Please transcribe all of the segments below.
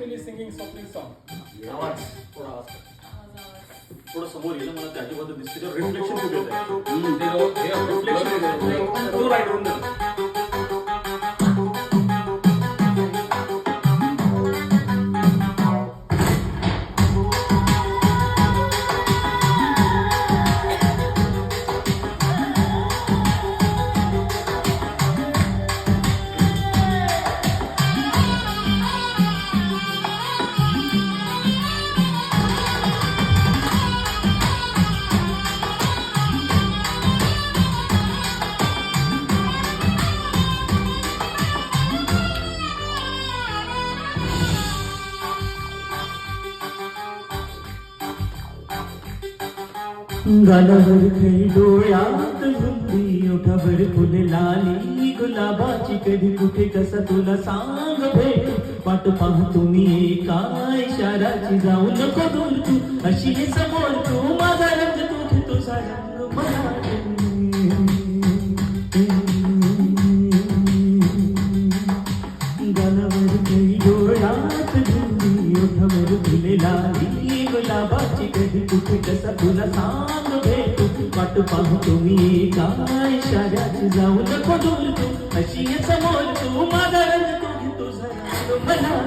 softly singing softly song. आवाज थोडा आवाज थोडं समोर गेलं मला त्या अजिबात दिसते रिफ्लेक्शन खूप येत आहे रिफ्लेक्शन तो राईट होऊन गालावर खरी डोळ्यात झुंबी ओठावर फुल लाली गुलाबाची कधी कुठे कसा तुला सांग भेट वाट पाहतो मी एका इशाराची जाऊ नको दूर तू अशी हे समोर तू माझा रंग तू घेतो रंग मला गालावर खरी डोळ्यात झुंबी ओठावर फुल लाली गुलाबाची कधी कुठे कसा तुला सांग भेटू वाट पाहतो मी एका इशाऱ्याची जाऊ नको दूर तू अशी आहे समोर तू माझा रंग तू घेतो रंग मला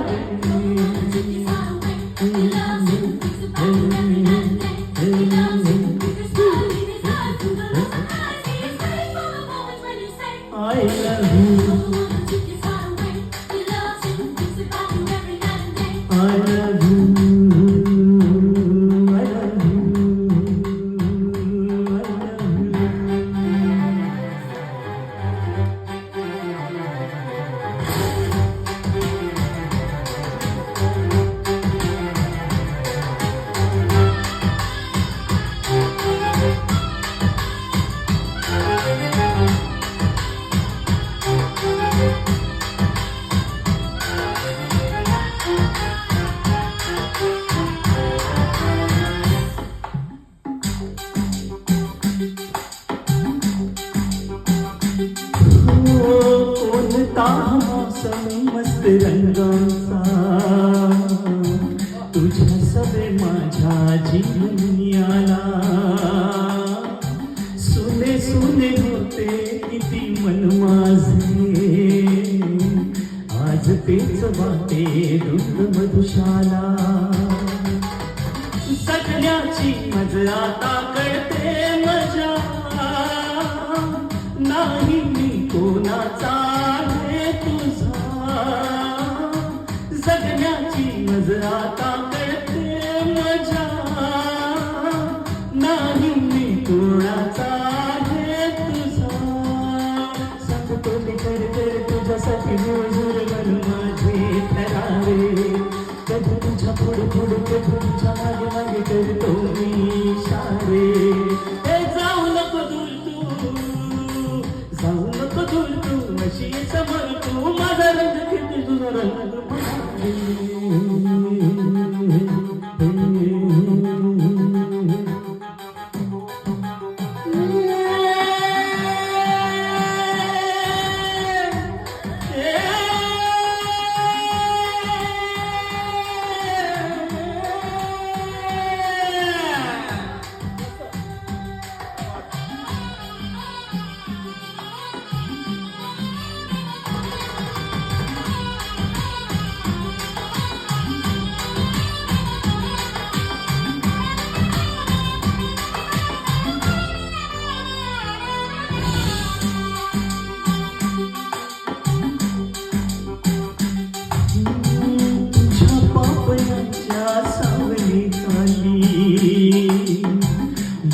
I love you. I love you. मौसम मस्त रंगाचा तुझ्या सवे माझ्या जीवनाला सुने सुने होते किती मन माझे आज तेच वाटे रुंद मधुशाला सगळ्याची मजा आता कळते मजा नाही मी कोणाचा जगण्याची मजा आता कळते मजा नाही मी कोणाचा आहे तुझा सांगतो मी कर तुझ्यासाठी मजूर बन माझे ठरावे कधी तुझ्या पुढे पुढे कधी तुझ्या मागे मागे करतो मी इशारे जाऊ नको दूर तू जाऊ नको दूर तू अशी समोर तू माझा रंग घेते तुझा रंग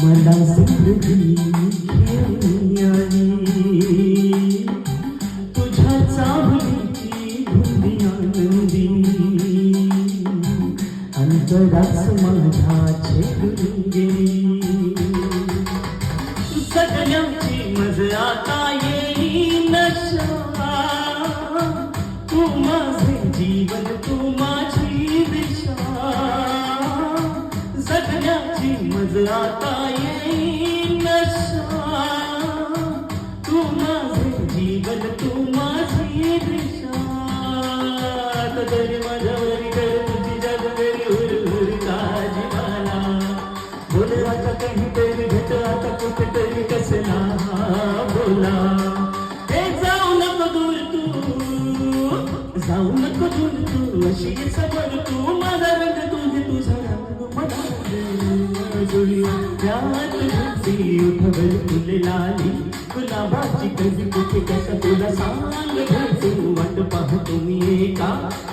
मला जिंदगी तुझ्या चाहुलीची धुंदी आनंदी अंतरास माझ्या छेडून गेली सगळ्यांची मजा आता येई नशा तू माझे जीवन तू माझी दिशा जगण्याची मजा आता येई नशा तू माझे जीवन तू माझी दिशा तरी माझ्यावरी ती उठवल फुललाली गुलाबाची कधी कुठे कसं तुला सांग भेटू वाट पाहतो मी एका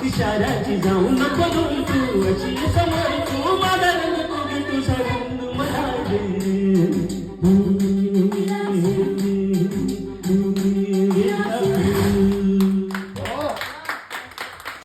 इशाऱ्याची जाऊ नको तू अशी समोर